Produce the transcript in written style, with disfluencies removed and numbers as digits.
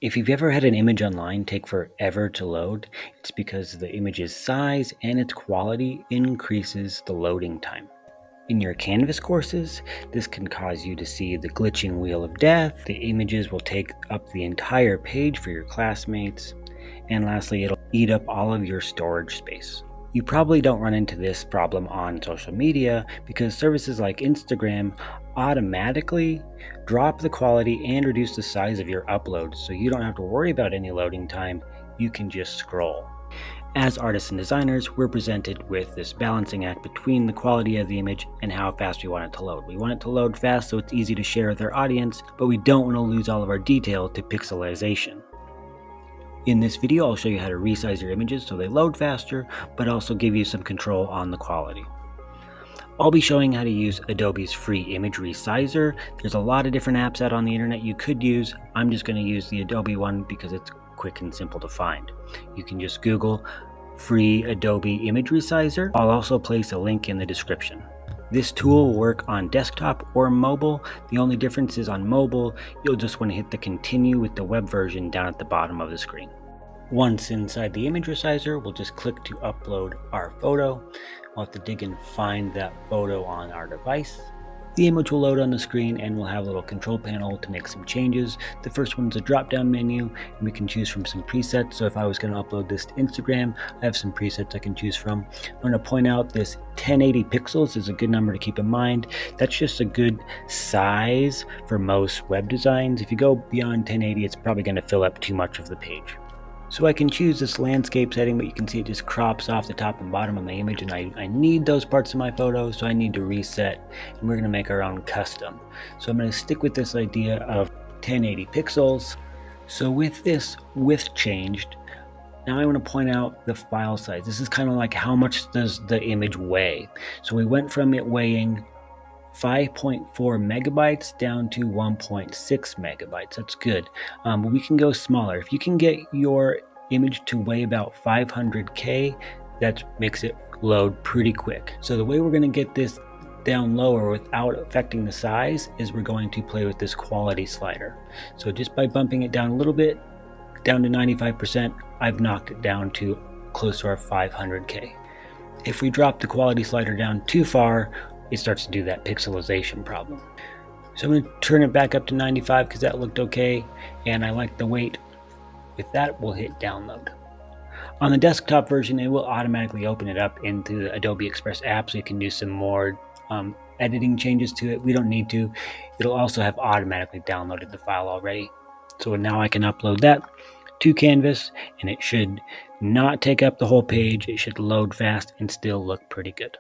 If you've ever had an image online take forever to load, it's because the image's size and its quality increases the loading time. In your Canvas courses, this can cause you to see the glitching wheel of death, the images will take up the entire page for your classmates, and lastly, it'll eat up all of your storage space. You probably don't run into this problem on social media because services like Instagram automatically drop the quality and reduce the size of your uploads, so you don't have to worry about any loading time, you can just scroll. As artists and designers, we're presented with this balancing act between the quality of the image and how fast we want it to load. We want it to load fast so it's easy to share with our audience, but we don't want to lose all of our detail to pixelization. In this video, I'll show you how to resize your images so they load faster, but also give you some control on the quality. I'll be showing how to use Adobe's free image resizer. There's a lot of different apps out on the internet you could use. I'm just going to use the Adobe one because it's quick and simple to find. You can just Google free Adobe image resizer. I'll also place a link in the description. This tool will work on desktop or mobile. The only difference is on mobile, you'll just want to hit the continue with the web version down at the bottom of the screen. Once inside the image resizer, we'll just click to upload our photo. We'll have to dig and find that photo on our device. The image will load on the screen and we'll have a little control panel to make some changes. The first one is a drop-down menu and we can choose from some presets. So if I was going to upload this to Instagram, I have some presets I can choose from. I'm going to point out this 1080 pixels is a good number to keep in mind. That's just a good size for most web designs. If you go beyond 1080, it's probably going to fill up too much of the page. So I can choose this landscape setting, but you can see it just crops off the top and bottom of my image, and I need those parts of my photo, so I need to reset, and we're going to make our own custom. So I'm going to stick with this idea of 1080 pixels. So with this width changed, now I want to point out the file size. This is kind of like how much does the image weigh. So we went from it weighing 5.4 megabytes down to 1.6 megabytes. That's good. We can go smaller. If you can get your image to weigh about 500K, that makes it load pretty quick. So the way we're going to get this down lower without affecting the size is we're going to play with this quality slider. So just by bumping it down a little bit, down to 95%, I've knocked it down to close to our 500K. If we drop the quality slider down too far, it starts to do that pixelization problem. So I'm going to turn it back up to 95 because that looked okay and I like the weight. With that, we'll hit download. On the desktop version, it will automatically open it up into the Adobe Express app so you can do some more editing changes to it. We don't need to. It'll also have automatically downloaded the file already. So now I can upload that to Canvas and it should not take up the whole page. It should load fast and still look pretty good.